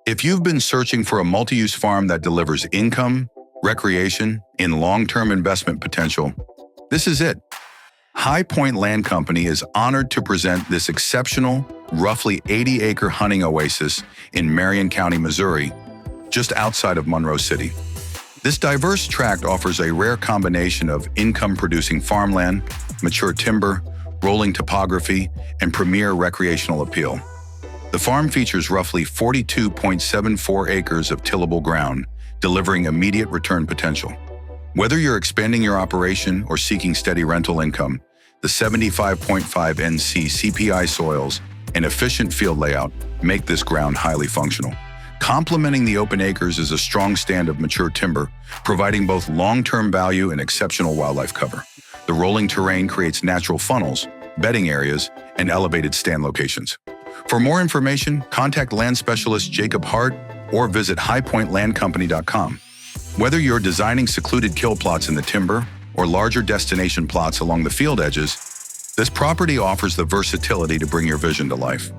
If you've been searching for a multi-use farm that delivers income, recreation, and long-term investment potential, this is it. High Point Land Company is honored to present this exceptional, roughly 80-acre hunting oasis in Marion County, Missouri, just outside of Monroe City. This diverse tract offers a rare combination of income-producing farmland, mature timber, rolling topography, and premier recreational appeal. The farm features roughly 42.74 acres of tillable ground, delivering immediate return potential. Whether you're expanding your operation or seeking steady rental income, the 75.5 NCCPI soils and efficient field layout make this ground highly functional. Complementing the open acres is a strong stand of mature timber, providing both long-term value and exceptional wildlife cover. The rolling terrain creates natural funnels, bedding areas, and elevated stand locations. For more information, contact land specialist Jacob Hart or visit highpointlandcompany.com. Whether you're designing secluded kill plots in the timber or larger destination plots along the field edges, this property offers the versatility to bring your vision to life.